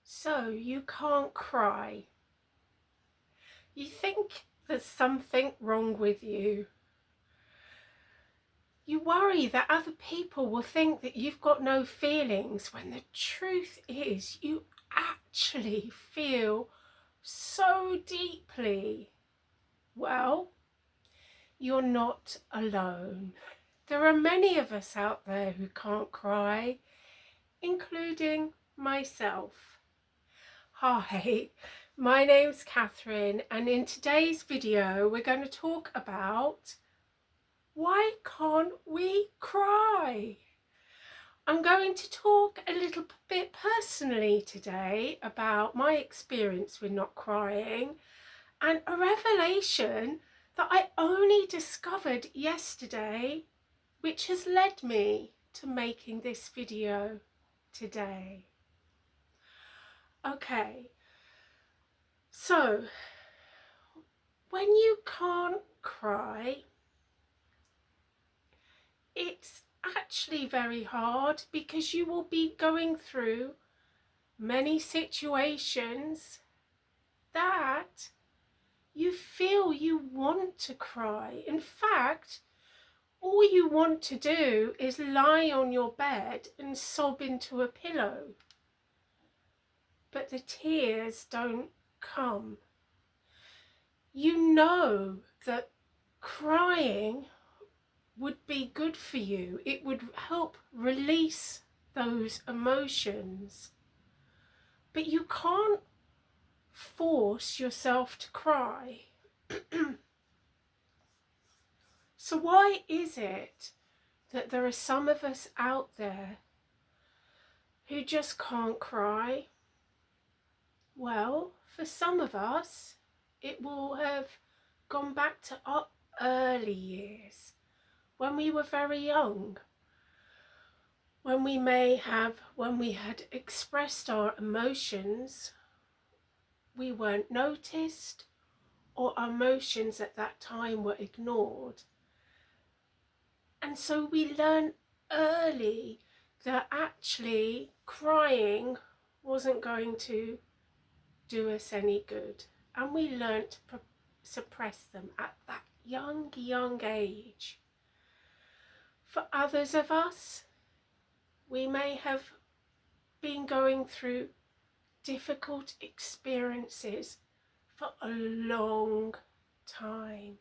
So you can't cry. You think there's something wrong with you. You worry that other people will think that you've got no feelings when the truth is you actually feel so deeply. Well, you're not alone. There are many of us out there who can't cry, including myself. Hi, my name's Catherine, and in today's video we're going to talk about why can't we cry? I'm going to talk a little bit personally today about my experience with not crying and a revelation that I only discovered yesterday, which has led me to making this video today. Okay, so when you can't cry, it's actually very hard because you will be going through many situations that you feel you want to cry. In fact, all you want to do is lie on your bed and sob into a pillow. But the tears don't come. You know that crying would be good for you. It would help release those emotions. But you can't force yourself to cry. So why is it that there are some of us out there who just can't cry? Well, for some of us, it will have gone back to our early years, when we were very young, when we had expressed our emotions, we weren't noticed, or our emotions at that time were ignored. And so we learned early that actually crying wasn't going to do us any good. And we learned to suppress them at that young age. For others of us, we may have been going through difficult experiences for a long time.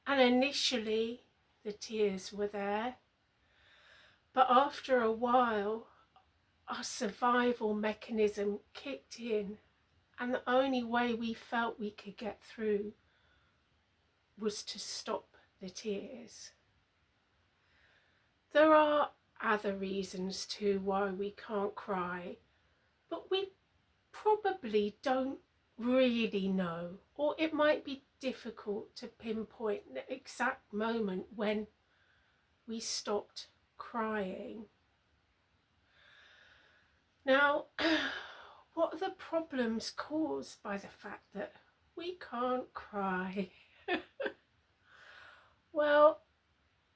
And initially, the tears were there. But after a while, our survival mechanism kicked in, and the only way we felt we could get through was to stop the tears. There are other reasons too why we can't cry, but we probably don't really know, or it might be difficult to pinpoint the exact moment when we stopped crying. Now, what are the problems caused by the fact that we can't cry? Well,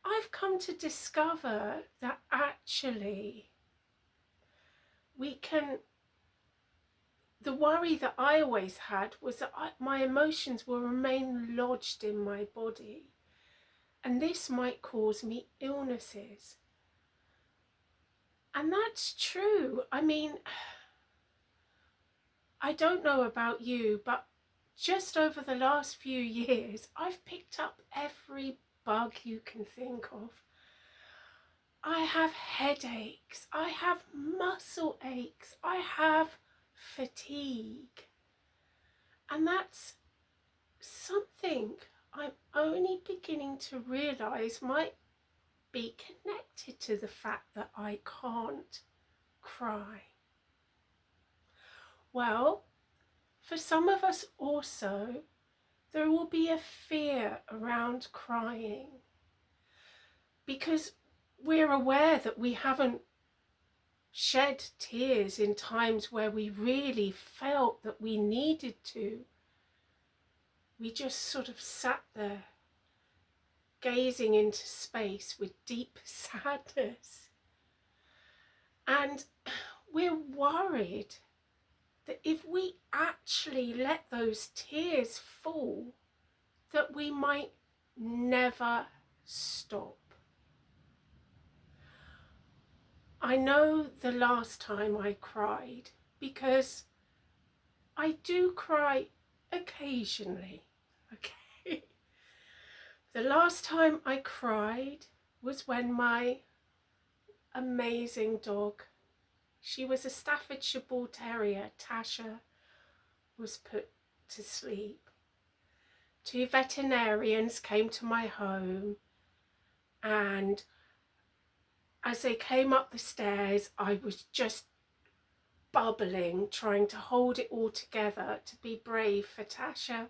I've come to discover that actually the worry that I always had was that my emotions will remain lodged in my body, and this might cause me illnesses. And that's true. I mean, I don't know about you, but just over the last few years, I've picked up every bug you can think of. I have headaches, I have muscle aches, I have fatigue. And that's something I'm only beginning to realise might be connected to the fact that I can't cry. Well, for some of us also, there will be a fear around crying because we're aware that we haven't shed tears in times where we really felt that we needed to. We just sort of sat there gazing into space with deep sadness. And we're worried that if we actually let those tears fall, that we might never stop. I know the last time I cried, because I do cry occasionally, okay? The last time I cried was when my amazing dog, she was a Staffordshire Bull Terrier, Tasha, was put to sleep. 2 veterinarians came to my home, and as they came up the stairs, I was just bubbling, trying to hold it all together to be brave for Tasha.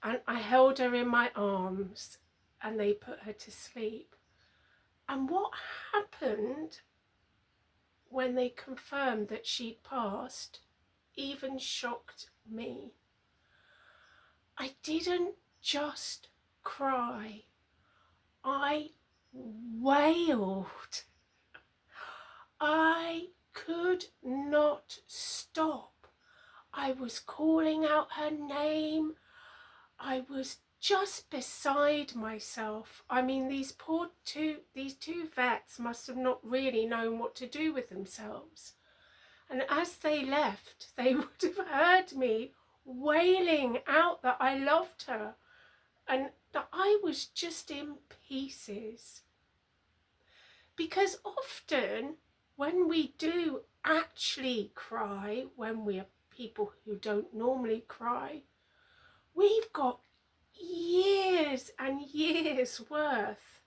And I held her in my arms and they put her to sleep. And what happened when they confirmed that she'd passed even shocked me. I didn't just cry, I wailed. I could not stop. I was calling out her name. I was just beside myself. I mean, these two vets must have not really known what to do with themselves. And as they left, they would have heard me wailing out that I loved her and that I was just in pieces. Because often when we do actually cry, when we are people who don't normally cry, we've got years and years worth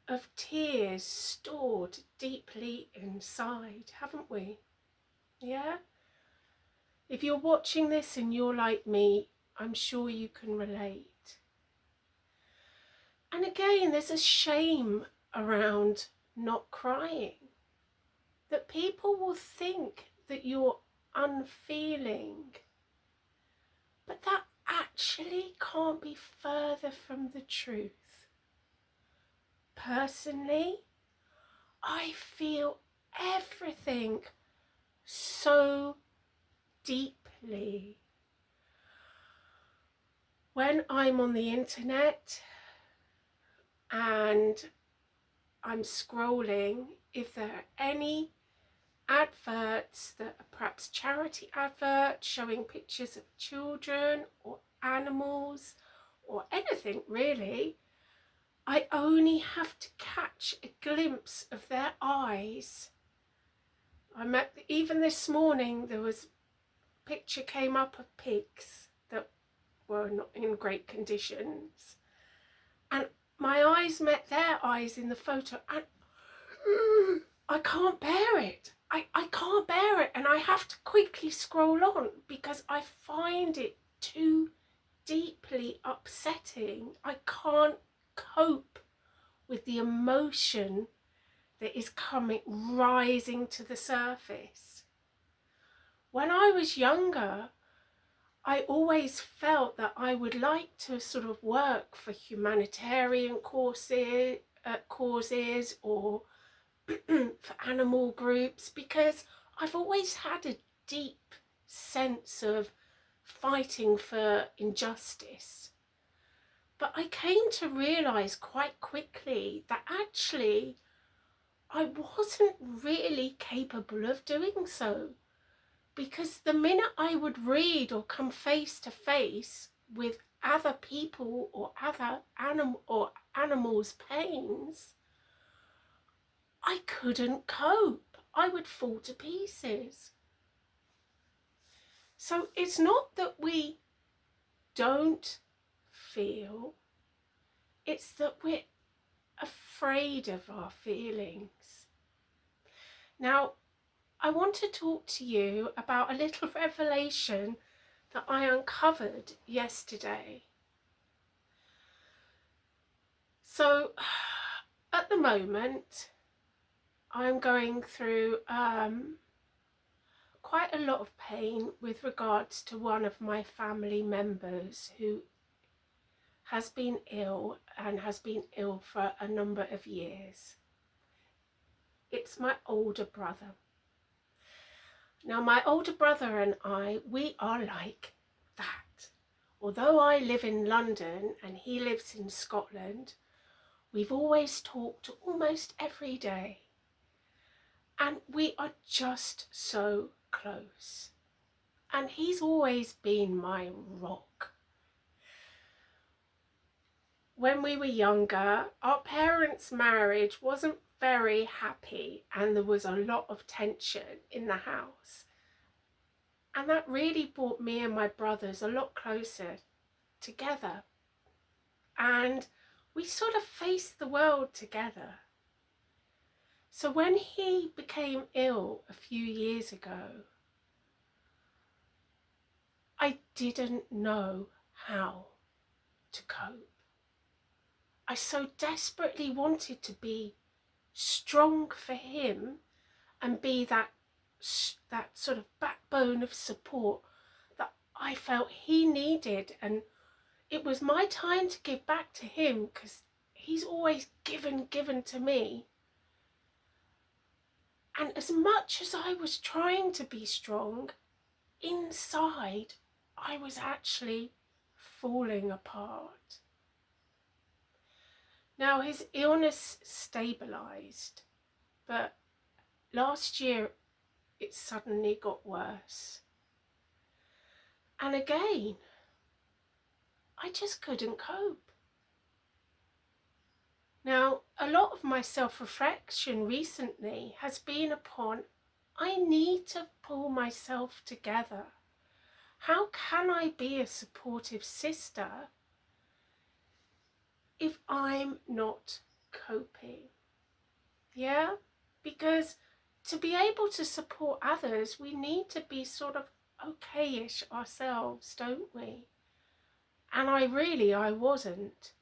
of tears stored deeply inside, haven't we? Yeah? If you're watching this and you're like me, I'm sure you can relate. And again, there's a shame around not crying, that people will think that you're unfeeling, but that actually can't be further from the truth. Personally, I feel everything so deeply. When I'm on the internet and I'm scrolling, if there are any adverts that are perhaps charity adverts showing pictures of children or animals or anything really, I only have to catch a glimpse of their eyes. Even this morning there was a picture came up of pigs that were not in great conditions, and my eyes met their eyes in the photo, and I can't bear it. I can't bear it, and I have to quickly scroll on because I find it too deeply upsetting. I can't cope with the emotion that is rising to the surface. When I was younger, I always felt that I would like to sort of work for humanitarian causes or for animal groups, because I've always had a deep sense of fighting for injustice. But I came to realise quite quickly that actually I wasn't really capable of doing so, because the minute I would read or come face to face with other people or other animals' pains, I couldn't cope. I would fall to pieces. So it's not that we don't feel, it's that we're afraid of our feelings. Now, I want to talk to you about a little revelation that I uncovered yesterday. So, at the moment, I'm going through quite a lot of pain with regards to one of my family members who has been ill and has been ill for a number of years. It's my older brother. Now, my older brother and I, we are like that. Although I live in London and he lives in Scotland, we've always talked almost every day. And we are just so close. And he's always been my rock. When we were younger, our parents' marriage wasn't very happy and there was a lot of tension in the house. And that really brought me and my brothers a lot closer together. And we sort of faced the world together. So when he became ill a few years ago, I didn't know how to cope. I so desperately wanted to be strong for him and be that sort of backbone of support that I felt he needed. And it was my time to give back to him because he's always given to me. And as much as I was trying to be strong, inside I was actually falling apart. Now his illness stabilised, but last year it suddenly got worse. And again, I just couldn't cope. Now, a lot of my self-reflection recently has been upon, I need to pull myself together. How can I be a supportive sister if I'm not coping? Yeah, because to be able to support others, we need to be sort of okay-ish ourselves, don't we? And I wasn't.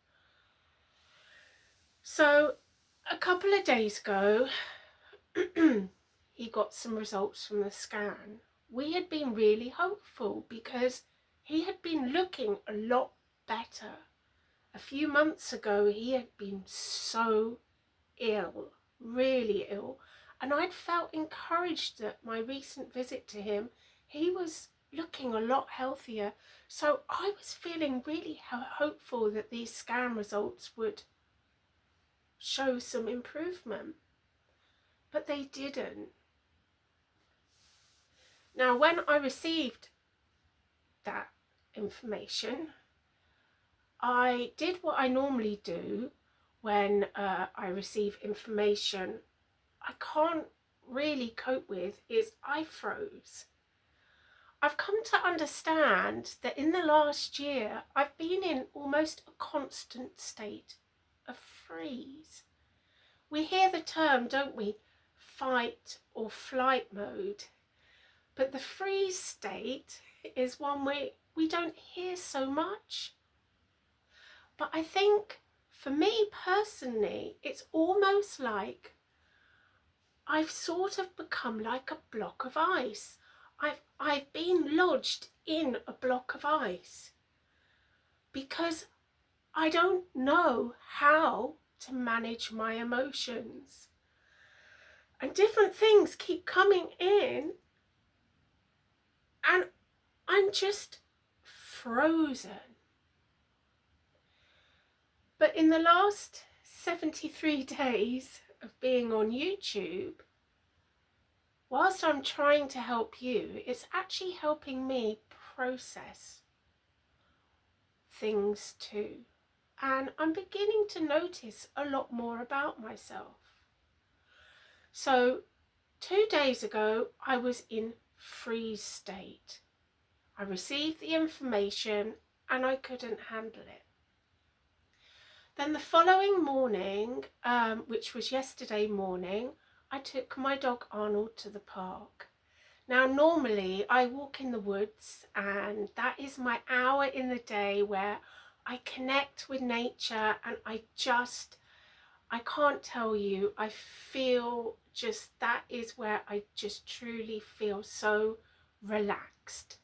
So a couple of days ago, he got some results from the scan. We had been really hopeful because he had been looking a lot better. A few months ago, he had been so ill, really ill, and I'd felt encouraged that my recent visit to him, he was looking a lot healthier. So I was feeling really hopeful that these scan results would show some improvement, but they didn't. Now, when I received that information, I did what I normally do when I receive information I can't really cope with, is I froze. I've come to understand that in the last year, I've been in almost a constant state of freeze. We hear the term, don't we, fight or flight mode, but the freeze state is one we don't hear so much. But I think for me personally, it's almost like I've sort of become like a block of ice. I've been lodged in a block of ice because I don't know how to manage my emotions. And different things keep coming in and I'm just frozen. But in the last 73 days of being on YouTube, whilst I'm trying to help you, it's actually helping me process things too. And I'm beginning to notice a lot more about myself. So 2 days ago, I was in freeze state. I received the information and I couldn't handle it. Then the following morning, which was yesterday morning, I took my dog Arnold to the park. Now normally I walk in the woods and that is my hour in the day where I connect with nature and I can't tell you, I feel just, that is where I just truly feel so relaxed.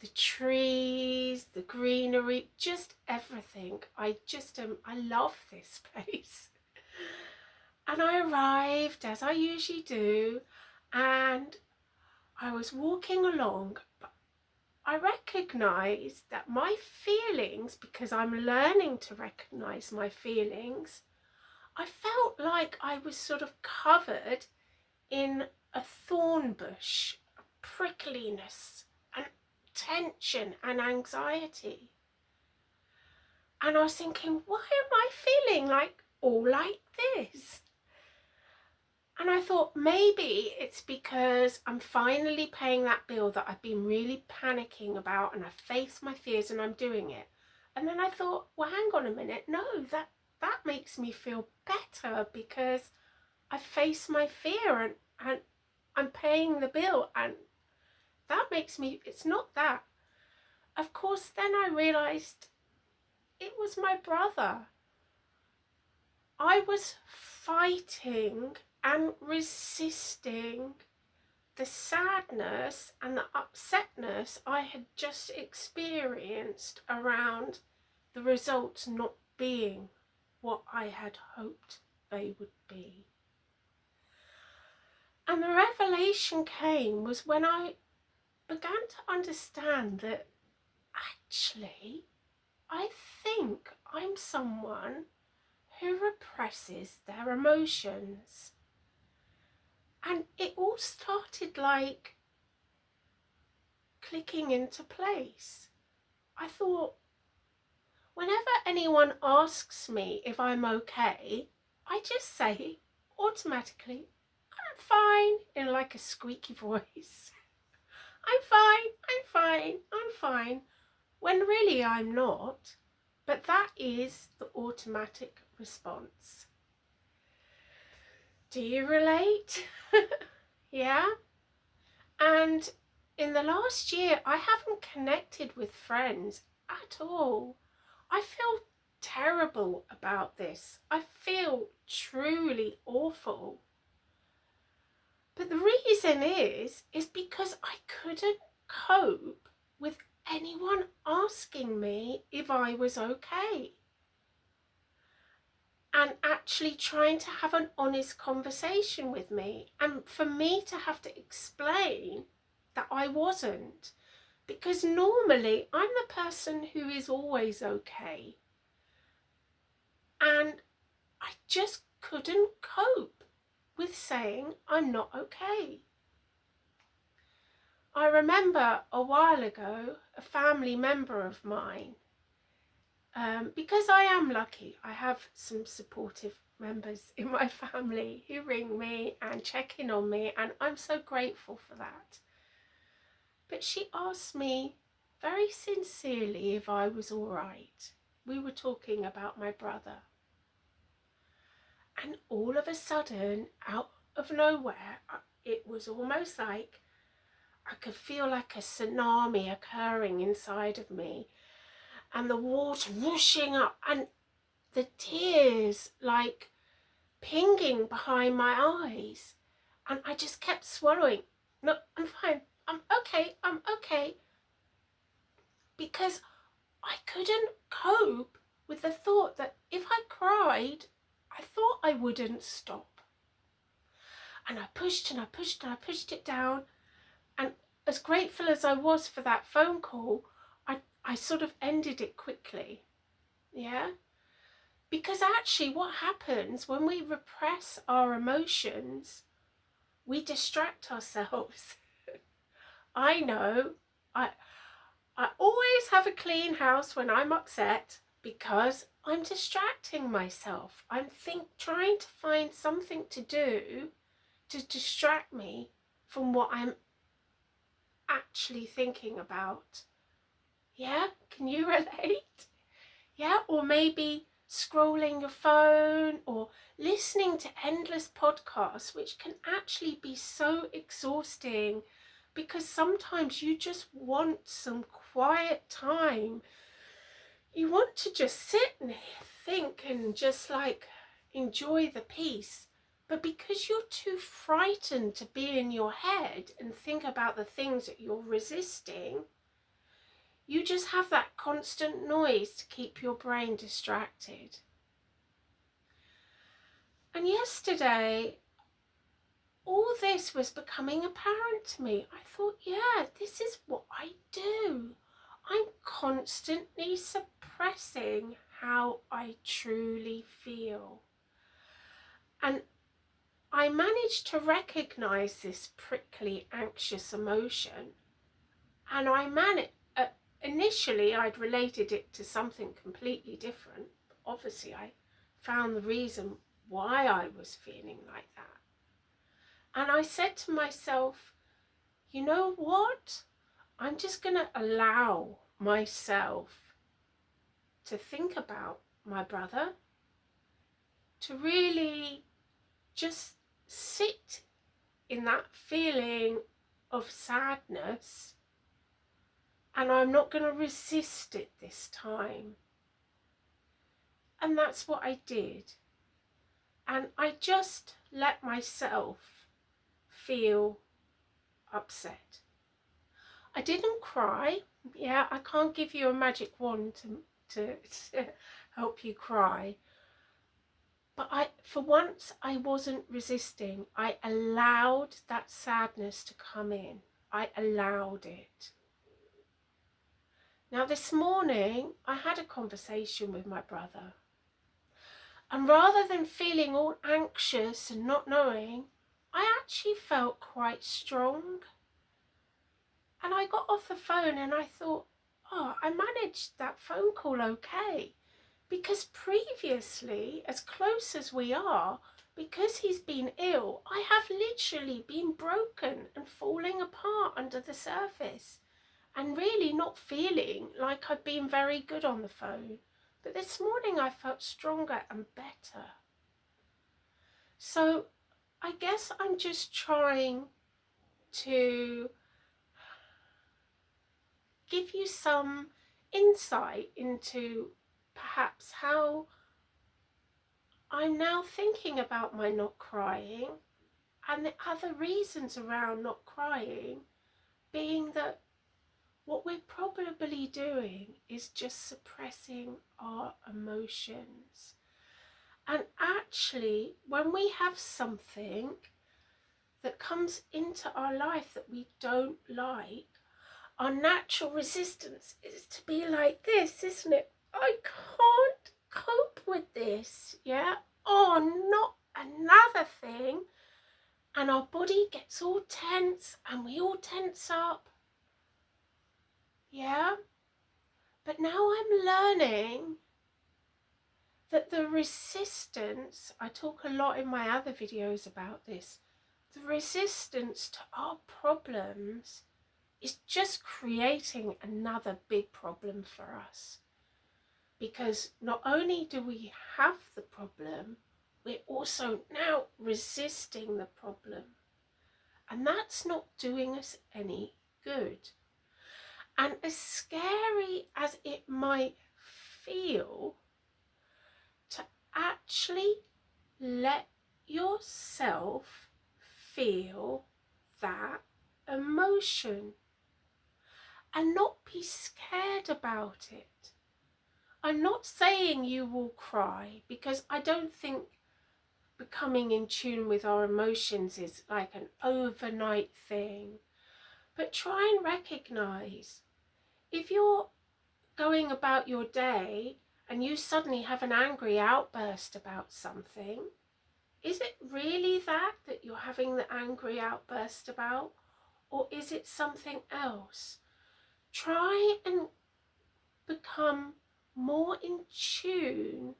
The trees, the greenery, just everything. I love this place. And I arrived, as I usually do, and I was walking along, but I recognised that my feelings, because I'm learning to recognise my feelings, I felt like I was sort of covered in a thorn bush, a prickliness and tension and anxiety. And I was thinking, why am I feeling like all like this? And I thought maybe it's because I'm finally paying that bill that I've been really panicking about, and I face my fears and I'm doing it. And then I thought, well, hang on a minute. No, that makes me feel better because I face my fear and I'm paying the bill, and that makes me, it's not that. Of course, then I realized it was my brother. I was fighting and resisting the sadness and the upsetness I had just experienced around the results not being what I had hoped they would be. And the revelation came was when I began to understand that actually I think I'm someone who represses their emotions. And it all started like clicking into place. I thought, whenever anyone asks me if I'm okay, I just say automatically, I'm fine, in like a squeaky voice. I'm fine, I'm fine, I'm fine, when really I'm not. But that is the automatic response. Do you relate? Yeah? And in the last year, I haven't connected with friends at all. I feel terrible about this. I feel truly awful. But the reason is because I couldn't cope with anyone asking me if I was okay. And actually trying to have an honest conversation with me, and for me to have to explain that I wasn't, because normally I'm the person who is always okay, and I just couldn't cope with saying I'm not okay. I remember a while ago a family member of mine, because I am lucky, I have some supportive members in my family who ring me and check in on me, and I'm so grateful for that. But she asked me very sincerely if I was all right. We were talking about my brother. And all of a sudden, out of nowhere, it was almost like I could feel like a tsunami occurring inside of me, and the water whooshing up, and the tears like pinging behind my eyes, and I just kept swallowing. No, I'm fine, I'm okay, because I couldn't cope with the thought that if I cried, I thought I wouldn't stop. And I pushed and I pushed and I pushed it down, and as grateful as I was for that phone call, I sort of ended it quickly. Yeah? Because actually what happens when we repress our emotions, we distract ourselves. I know, I always have a clean house when I'm upset because I'm distracting myself. I'm trying to find something to do to distract me from what I'm actually thinking about. Yeah, can you relate? Yeah, or maybe scrolling your phone or listening to endless podcasts, which can actually be so exhausting because sometimes you just want some quiet time. You want to just sit and think and just like enjoy the peace. But because you're too frightened to be in your head and think about the things that you're resisting, you just have that constant noise to keep your brain distracted. And yesterday, all this was becoming apparent to me. I thought, yeah, this is what I do. I'm constantly suppressing how I truly feel. And I managed to recognize this prickly, anxious emotion. And initially I'd related it to something completely different. Obviously, I found the reason why I was feeling like that. And I said to myself, you know what? I'm just going to allow myself to think about my brother, to really just sit in that feeling of sadness, and I'm not going to resist it this time. And that's what I did. And I just let myself feel upset. I didn't cry. Yeah, I can't give you a magic wand to help you cry. But for once, I wasn't resisting. I allowed that sadness to come in. I allowed it. Now, this morning, I had a conversation with my brother. And rather than feeling all anxious and not knowing, I actually felt quite strong. And I got off the phone and I thought, oh, I managed that phone call okay. Because previously, as close as we are, because he's been ill, I have literally been broken and falling apart under the surface and really not feeling like I've been very good on the phone. But this morning I felt stronger and better. So I guess I'm just trying to give you some insight into perhaps how I'm now thinking about my not crying, and the other reasons around not crying being that what we're probably doing is just suppressing our emotions. And actually, when we have something that comes into our life that we don't like, our natural resistance is to be like this, isn't it? I can't cope with this, yeah? Oh, not another thing. And our body gets all tense and we all tense up. Yeah? But now I'm learning that the resistance, I talk a lot in my other videos about this, the resistance to our problems is just creating another big problem for us. Because not only do we have the problem, we're also now resisting the problem. And that's not doing us any good. And as scary as it might feel, to actually let yourself feel that emotion and not be scared about it. I'm not saying you will cry, because I don't think becoming in tune with our emotions is like an overnight thing. But try and recognize, if you're going about your day and you suddenly have an angry outburst about something, is it really that you're having the angry outburst about? Or is it something else? Try and become more in tune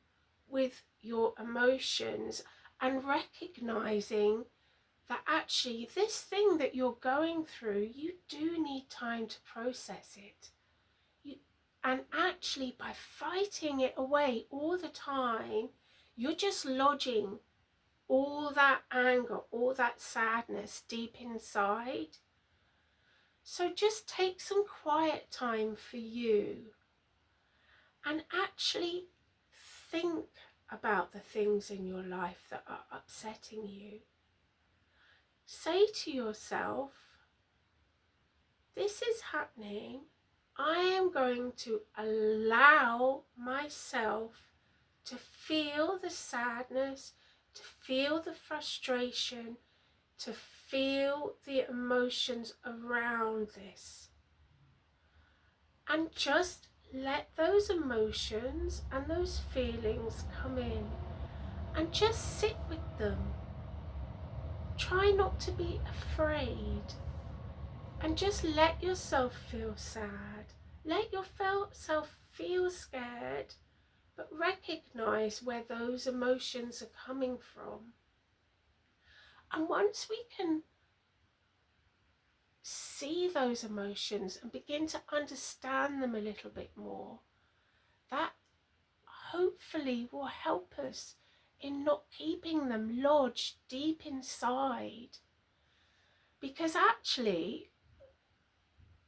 with your emotions and recognizing that actually this thing that you're going through, you do need time to process it. And actually, by fighting it away all the time, you're just lodging all that anger, all that sadness deep inside. So just take some quiet time for you and actually think about the things in your life that are upsetting you. Say to yourself, this is happening. I am going to allow myself to feel the sadness, to feel the frustration, to feel the emotions around this. And just let those emotions and those feelings come in and just sit with them. Try not to be afraid and just let yourself feel sad. Let yourself feel scared, but recognize where those emotions are coming from. And once we can see those emotions and begin to understand them a little bit more, that hopefully will help us in not keeping them lodged deep inside. Because actually,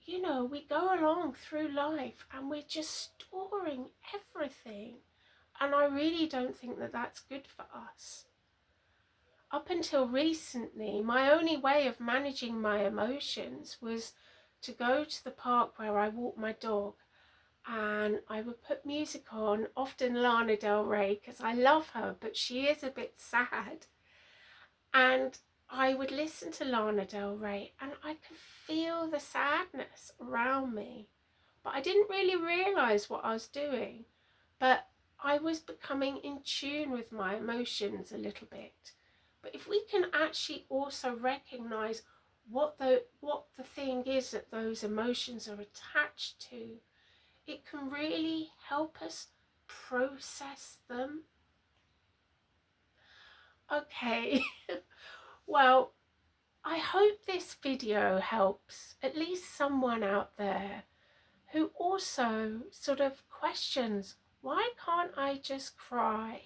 you know, we go along through life and we're just storing everything. And I really don't think that that's good for us. Up until recently, my only way of managing my emotions was to go to the park where I walk my dog, and I would put music on, often Lana Del Rey, because I love her, but she is a bit sad. And I would listen to Lana Del Rey and I could feel the sadness around me. But I didn't really realise what I was doing. But I was becoming in tune with my emotions a little bit. But if we can actually also recognise what the thing is that those emotions are attached to, it can really help us process them. Okay, well, I hope this video helps at least someone out there who also sort of questions, why can't I just cry?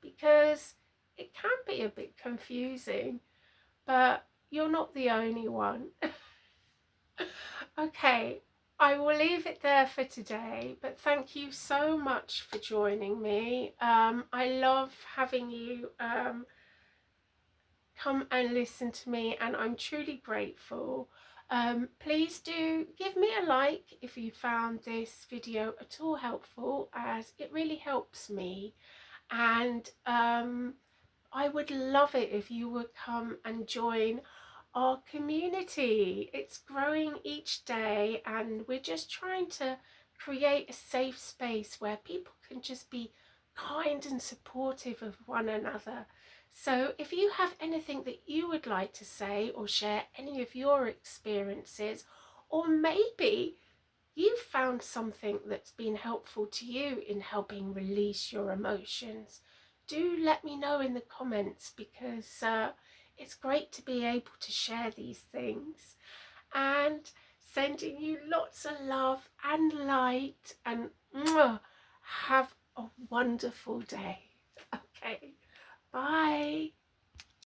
Because it can be a bit confusing, but you're not the only one. Okay, I will leave it there for today, but thank you so much for joining me. I love having you come and listen to me, and I'm truly grateful. Please do give me a like if you found this video at all helpful, as it really helps me. And I would love it if you would come and join our community. It's growing each day, and we're just trying to create a safe space where people can just be kind and supportive of one another. So if you have anything that you would like to say or share any of your experiences, or maybe you've found something that's been helpful to you in helping release your emotions, do let me know in the comments, because it's great to be able to share these things. And sending you lots of love and light, and have a wonderful day. Okay, bye.